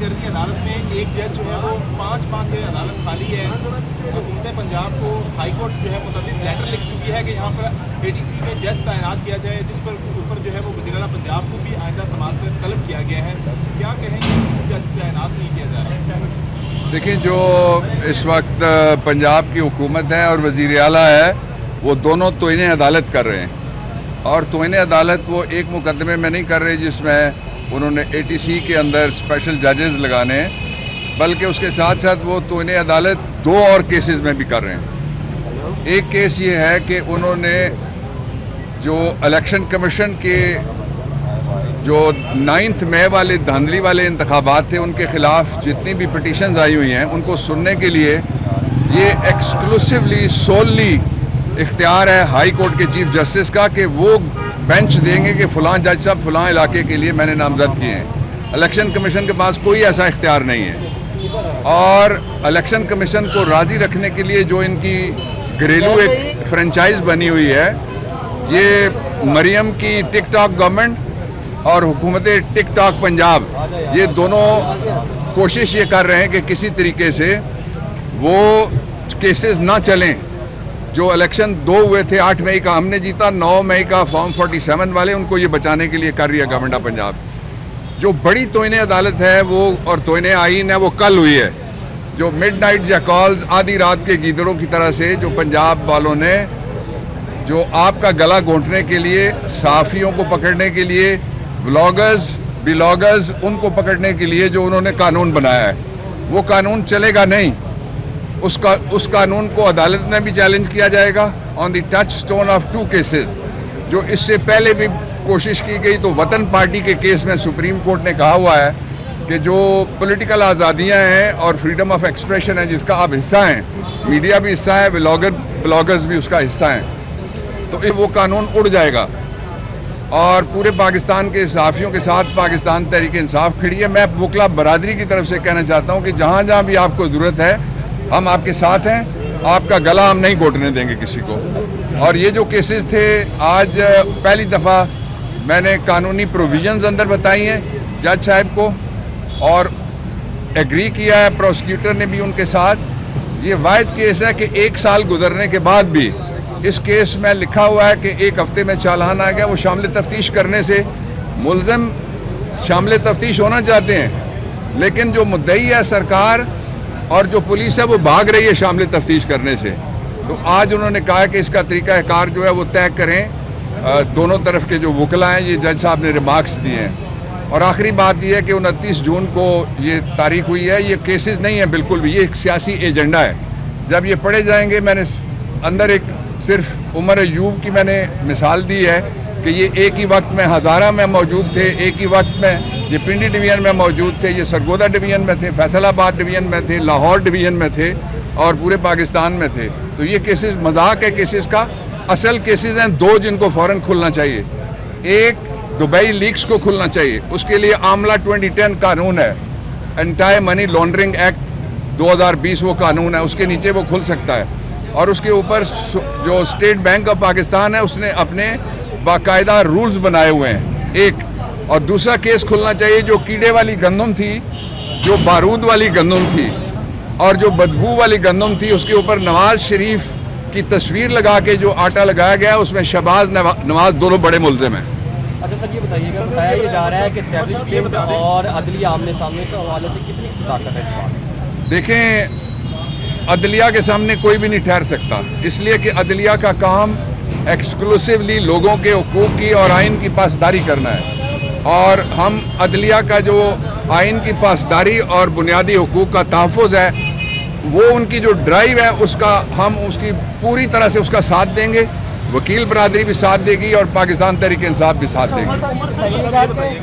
کرنی عدالت میں ایک جج جو ہے وہ 5 ماہ سے عدالت خالی ہے. حکومت پنجاب کو ہائی کورٹ جو ہے متعدد لیٹر لکھ چکی ہے کہ یہاں پر ADC میں جج تعینات کیا جائے, جس پر اوپر جو ہے وہ وزیر اعلیٰ پنجاب کو بھی آئندہ سماعت سے طلب کیا گیا ہے. کیا کہیں گے جج تعینات نہیں کیا جا رہا؟ دیکھیں, جو اس وقت پنجاب کی حکومت ہے اور وزیر اعلیٰ ہے وہ دونوں توہین عدالت کر رہے ہیں, اور توہین عدالت وہ ایک مقدمے میں نہیں کر رہے جس میں انہوں نے ATC کے اندر اسپیشل ججز لگانے ہیں, بلکہ اس کے ساتھ ساتھ وہ توہین عدالت 2 اور کیسز میں بھی کر رہے ہیں. ایک کیس یہ ہے کہ انہوں نے جو الیکشن کمیشن کے جو 9 مئی والے دھاندلی والے انتخابات تھے ان کے خلاف جتنی بھی پٹیشنز آئی ہوئی ہیں ان کو سننے کے لیے یہ ایکسکلوسیولی سوللی اختیار ہے ہائی کورٹ کے چیف جسٹس کا کہ وہ بینچ دیں گے کہ فلاں جج صاحب فلاں علاقے کے لیے میں نے نامزد کیے ہیں. الیکشن کمیشن کے پاس کوئی ایسا اختیار نہیں ہے, اور الیکشن کمیشن کو راضی رکھنے کے لیے جو ان کی گھریلو ایک فرنچائز بنی ہوئی ہے, یہ مریم کی ٹک ٹاک گورنمنٹ اور حکومت ٹک ٹاک پنجاب, یہ دونوں کوشش یہ کر رہے ہیں کہ کسی طریقے سے وہ کیسز نہ چلیں. جو الیکشن 2 ہوئے تھے, 8 مئی کا ہم نے جیتا, 9 مئی کا فارم 47 والے, ان کو یہ بچانے کے لیے کر رہی ہے گورنمنٹ آف پنجاب. جو بڑی توہین عدالت ہے وہ اور توہین آئین ہے وہ کل ہوئی ہے, جو مڈ نائٹ جیکالز, آدھی رات کے گیدڑوں کی طرح سے جو پنجاب والوں نے جو آپ کا گلا گھونٹنے کے لیے, صحافیوں کو پکڑنے کے لیے, بلاگرز ان کو پکڑنے کے لیے جو انہوں نے قانون بنایا ہے, وہ قانون چلے گا نہیں. اس قانون کو عدالت میں بھی چیلنج کیا جائے گا آن دی ٹچ سٹون آف 2 کیسز. جو اس سے پہلے بھی کوشش کی گئی تو وطن پارٹی کے کیس میں سپریم کورٹ نے کہا ہوا ہے کہ جو پولیٹیکل آزادیاں ہیں اور فریڈم آف ایکسپریشن ہے جس کا آپ حصہ ہیں, میڈیا بھی حصہ ہے, بلاگرز بھی اس کا حصہ ہیں, تو وہ قانون اڑ جائے گا. اور پورے پاکستان کے صحافیوں کے ساتھ پاکستان تحریک انصاف کھڑی ہے. میں وکلا برادری کی طرف سے کہنا چاہتا ہوں کہ جہاں جہاں بھی آپ کو ضرورت ہے ہم آپ کے ساتھ ہیں, آپ کا گلا ہم نہیں گھونٹنے دیں گے کسی کو. اور یہ جو کیسز تھے, آج پہلی دفعہ میں نے قانونی پروویژنز اندر بتائی ہیں جج صاحب کو, اور ایگری کیا ہے پروسیکیوٹر نے بھی ان کے ساتھ. یہ واحد کیس ہے کہ 1 سال گزرنے کے بعد بھی اس کیس میں لکھا ہوا ہے کہ 1 ہفتے میں چالان آ گیا. وہ شامل تفتیش کرنے سے, ملزم شامل تفتیش ہونا چاہتے ہیں, لیکن جو مدعی ہے سرکار اور جو پولیس ہے وہ بھاگ رہی ہے شامل تفتیش کرنے سے. تو آج انہوں نے کہا کہ اس کا طریقہ کار جو ہے وہ طے کریں دونوں طرف کے جو وکلا ہیں. یہ جج صاحب نے ریمارکس دیے ہیں. اور آخری بات یہ ہے کہ 29 جون کو یہ تاریخ ہوئی ہے. یہ کیسز نہیں ہیں بالکل بھی, یہ ایک سیاسی ایجنڈا ہے. جب یہ پڑھے جائیں گے, میں نے اندر ایک صرف عمر ایوب کی میں نے مثال دی ہے کہ یہ ایک ہی وقت میں ہزارہ میں موجود تھے, ایک ہی وقت میں یہ پنڈی ڈویژن میں موجود تھے, یہ سرگودا ڈویژن میں تھے, فیصل آباد ڈویژن میں تھے, لاہور ڈویژن میں تھے, اور پورے پاکستان میں تھے. تو یہ کیسز مذاق ہے کیسز کا. اصل کیسز ہیں 2 جن کو فوراً کھلنا چاہیے. ایک دبئی لیکس کو کھلنا چاہیے, اس کے لیے عاملہ 2010 قانون ہے, انٹائی منی لانڈرنگ ایکٹ 2020 وہ قانون ہے, اس کے نیچے وہ کھل سکتا ہے. اور اس کے اوپر جو اسٹیٹ بینک آف پاکستان ہے اس نے اپنے باقاعدہ رولز بنائے ہوئے ہیں. ایک اور دوسرا کیس کھلنا چاہیے جو کیڑے والی گندم تھی, جو بارود والی گندم تھی, اور جو بدبو والی گندم تھی, اس کے اوپر نواز شریف کی تصویر لگا کے جو آٹا لگایا گیا, اس میں شہباز نواز دونوں بڑے ملزم ہیں. اچھا سر, یہ بتائیے گا, بتایا یہ جا رہا ہے کہ اسٹیبلشمنٹ اور عدلیہ آمنے سامنے کے حوالے سے کتنی صداقت ہے؟ دیکھیں, عدلیہ کے سامنے کوئی بھی نہیں ٹھہر سکتا, اس لیے کہ عدلیہ کا کام ایکسکلوسیولی لوگوں کے حقوق کی اور آئین کی پاسداری کرنا ہے. اور ہم عدلیہ کا جو آئین کی پاسداری اور بنیادی حقوق کا تحفظ ہے, وہ ان کی جو ڈرائیو ہے اس کا ہم اس کی پوری طرح سے اس کا ساتھ دیں گے. وکیل برادری بھی ساتھ دے گی اور پاکستان تحریک انصاف بھی ساتھ دے گی.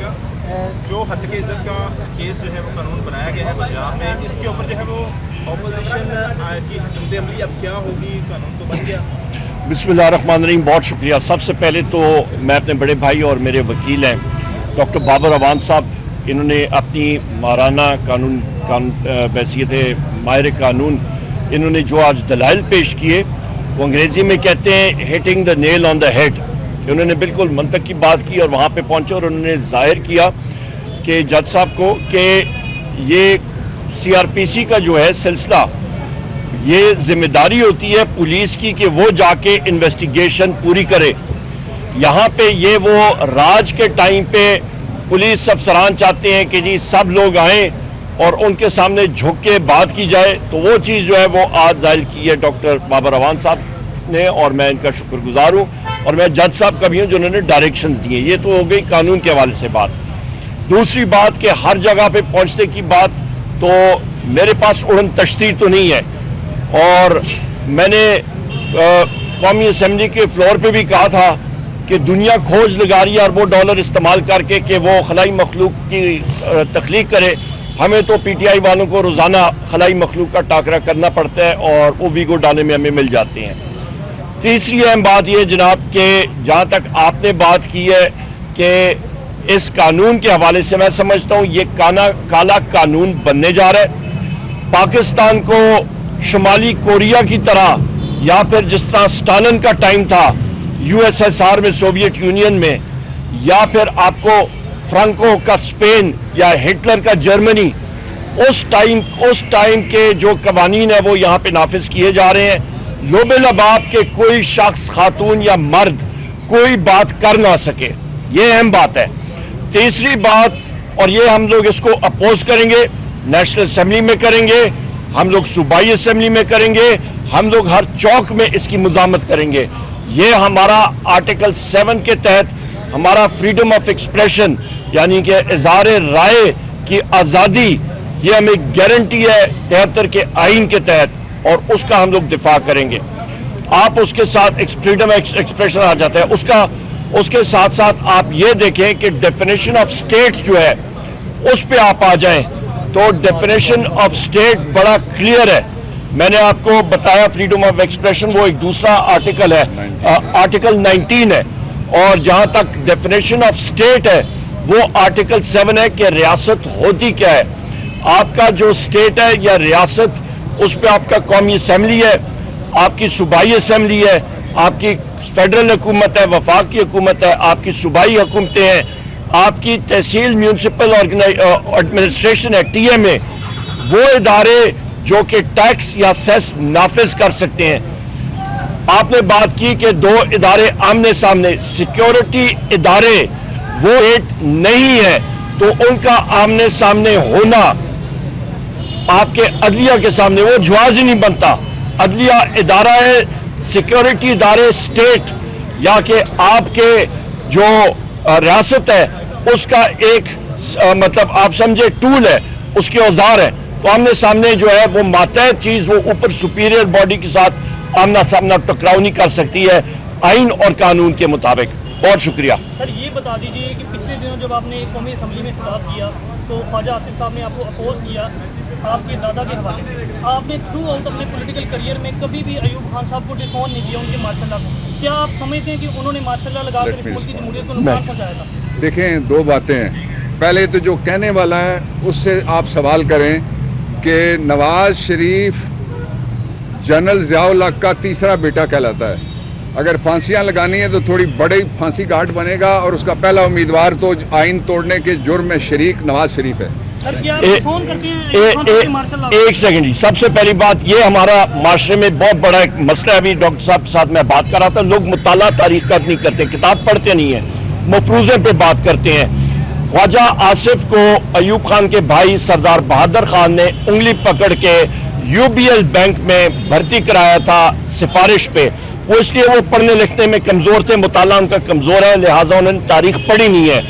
جو حد کے عزت کا کیس جو ہے وہ قانون بنایا گیا ہے پنجاب میں, اس کے اوپر جو ہے وہ اپوزیشن کی حکمت عملی اب کیا ہوگی؟ قانون تو بن گیا. بسم اللہ الرحمن الرحیم. بہت شکریہ. سب سے پہلے تو میں اپنے بڑے بھائی اور میرے وکیل ہیں ڈاکٹر بابر اوان صاحب, انہوں نے اپنی ماہرانہ قانون بحیثیت ماہر قانون انہوں نے جو آج دلائل پیش کیے, وہ انگریزی میں کہتے ہیں heating the Nile on the head. انہوں نے بالکل منطق کی بات کی اور وہاں پہ پہنچے اور انہوں نے ظاہر کیا کہ جج صاحب کو کہ یہ CRPC کا جو ہے سلسلہ، یہ ذمہ داری ہوتی ہے پولیس کی کہ وہ جا کے انویسٹیگیشن پوری کرے. یہاں پہ یہ وہ راج کے ٹائم پہ پولیس افسران چاہتے ہیں کہ جی سب لوگ آئیں اور ان کے سامنے جھک کے بات کی جائے، تو وہ چیز جو ہے وہ آج ظاہر کی ہے ڈاکٹر بابر اعوان صاحب نے، اور میں ان کا شکر گزار ہوں، اور میں جج صاحب کا بھی ہوں جنہوں نے ڈائریکشنز دیے. یہ تو ہو گئی قانون کے حوالے سے بات. دوسری بات کہ ہر جگہ پہ پہنچنے کی بات، تو میرے پاس اڑن تشتی تو نہیں ہے، اور میں نے قومی اسمبلی کے فلور پہ بھی کہا تھا کہ دنیا کھوج لگا رہی ہے اربوں ڈالر استعمال کر کے کہ وہ خلائی مخلوق کی تخلیق کرے. ہمیں تو PTI والوں کو روزانہ خلائی مخلوق کا ٹاکرا کرنا پڑتا ہے اور وہ ویگو ڈالنے میں ہمیں مل جاتے ہیں. تیسری اہم بات یہ جناب کہ جہاں تک آپ نے بات کی ہے کہ اس قانون کے حوالے سے میں سمجھتا ہوں یہ کالا قانون بننے جا رہا ہے. پاکستان کو شمالی کوریا کی طرح، یا پھر جس طرح اسٹالن کا ٹائم تھا USSR میں، سوویت یونین میں، یا پھر آپ کو فرانکو کا اسپین یا ہٹلر کا جرمنی، اس ٹائم کے جو قوانین ہیں وہ یہاں پہ نافذ کیے جا رہے ہیں. لوبے لباب کے کوئی شخص، خاتون یا مرد کوئی بات کر نہ سکے، یہ اہم بات ہے. تیسری بات، اور یہ ہم لوگ اس کو اپوز کریں گے، نیشنل اسمبلی میں کریں گے، ہم لوگ صوبائی اسمبلی میں کریں گے، ہم لوگ ہر چوک میں اس کی مزاحمت کریں گے. یہ ہمارا آرٹیکل 7 کے تحت ہمارا فریڈم آف ایکسپریشن، یعنی کہ اظہار رائے کی آزادی، یہ ہمیں گارنٹی ہے 73 کے آئین کے تحت، اور اس کا ہم لوگ دفاع کریں گے. آپ اس کے ساتھ فریڈم ایکسپریشن آ جاتا ہے، اس کے ساتھ ساتھ آپ یہ دیکھیں کہ ڈیفینیشن آف اسٹیٹ جو ہے اس پہ آپ آ جائیں تو ڈیفینیشن آف اسٹیٹ بڑا کلیئر ہے. میں نے آپ کو بتایا فریڈم آف ایکسپریشن وہ ایک دوسرا آرٹیکل ہے، آرٹیکل 19 ہے، اور جہاں تک ڈیفینیشن آف اسٹیٹ ہے وہ آرٹیکل 7 ہے کہ ریاست ہوتی کیا ہے. آپ کا جو اسٹیٹ ہے یا ریاست، اس پہ آپ کا قومی اسمبلی ہے، آپ کی صوبائی اسمبلی ہے، آپ کی فیڈرل حکومت ہے، وفاق کی حکومت ہے، آپ کی صوبائی حکومتیں ہیں، آپ کی تحصیل میونسپل ایڈمنسٹریشن ہے TMA، وہ ادارے جو کہ ٹیکس یا سیس نافذ کر سکتے ہیں. آپ نے بات کی کہ دو ادارے آمنے سامنے، سیکیورٹی ادارے وہ ایٹ نہیں ہے، تو ان کا آمنے سامنے ہونا آپ کے عدلیہ کے سامنے وہ جواز ہی نہیں بنتا. عدلیہ ادارہ ہے، سیکیورٹی ادارے اسٹیٹ یا کہ آپ کے جو ریاست ہے اس کا ایک مطلب آپ سمجھے ٹول ہے، اس کے اوزار ہے. تو آمنے سامنے جو ہے وہ ماتحت چیز، وہ اوپر سپیریئر باڈی کے ساتھ آمنا سامنا ٹکراؤ نہیں کر سکتی ہے آئین اور قانون کے مطابق. بہت شکریہ. سر یہ بتا دیجیے کہ پچھلے دنوں جب آپ نے قومی اسمبلی میں خطاب کیا تو خواجہ آصف صاحب نے آپ کو اپوز کیا آپ کے دادا کے حوالے سے. آپ نے تھرو آؤٹ اپنے پولیٹیکل کریئر میں کبھی بھی ایوب خان صاحب کو ڈسون نہیں کیا، ان کے ماشاء اللہ کو. کیا آپ سمجھتے ہیں کہ انہوں نے ماشاء اللہ لگا کر اس ملک کی جمہوریت کو نقصان پہنچایا تھا؟ دیکھیں، دو باتیں ہیں. پہلے تو جو کہنے والا ہے اس سے آپ سوال کریں کہ نواز شریف جنرل ضیاء الحق کا تیسرا بیٹا کہلاتا ہے. اگر پھانسیاں لگانی ہیں تو تھوڑی بڑی پھانسی گھاٹ بنے گا، اور اس کا پہلا امیدوار تو آئین توڑنے کے جرم میں شریک نواز شریف ہے. ایک سیکنڈ جی. سب سے پہلی بات یہ ہمارا معاشرے میں بہت بڑا ایک مسئلہ ہے. ابھی ڈاکٹر صاحب کے ساتھ میں بات کر رہا تھا، لوگ مطالعہ تاریخ کا نہیں کرتے، کتاب پڑھتے نہیں ہیں، مفروضے پہ بات کرتے ہیں. خواجہ آصف کو ایوب خان کے بھائی سردار بہادر خان نے انگلی پکڑ کے UBL بینک میں بھرتی کرایا تھا سفارش پہ. وہ اس لیے وہ پڑھنے لکھنے میں کمزور تھے، مطالعہ ان کا کمزور ہے، لہٰذا انہوں نے تاریخ پڑھی نہیں ہے.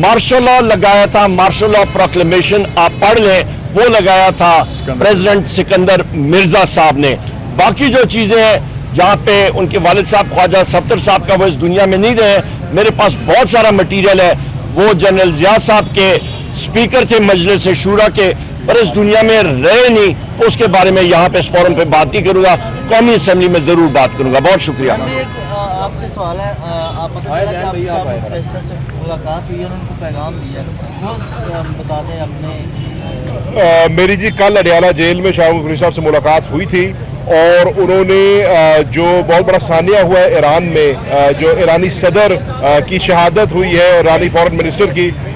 مارشل لا لگایا تھا، مارشل لا پروکلیمیشن آپ پڑھ لیں، وہ لگایا تھا پریزیڈنٹ سکندر مرزا صاحب نے. باقی جو چیزیں ہیں جہاں پہ ان کے والد صاحب خواجہ صفدر صاحب کا وہ اس دنیا میں نہیں رہے، میرے پاس بہت سارا مٹیریل ہے. وہ جنرل ضیاء صاحب کے اسپیکر تھے مجلس شورا کے، پر اس دنیا میں رہے نہیں. اس کے بارے میں یہاں پہ اس فورم پہ بات نہیں کروں گا، قومی اسمبلی میں ضرور بات کروں گا. بہت شکریہ. آپ سے سوال ہے، آپ پتہ چلا کہ آپ پریزیڈنٹ سے ملاقات ہوئی ہے، ان کو پیغام دیا ہے، وہ بتا دیں اپنے. میری جی کل اڈیالہ جیل میں شاہ مفتی صاحب سے ملاقات ہوئی تھی، اور انہوں نے جو بہت بڑا سانیہ ہوا ہے ایران میں، جو ایرانی صدر کی شہادت ہوئی ہے، ایرانی فارن منسٹر کی،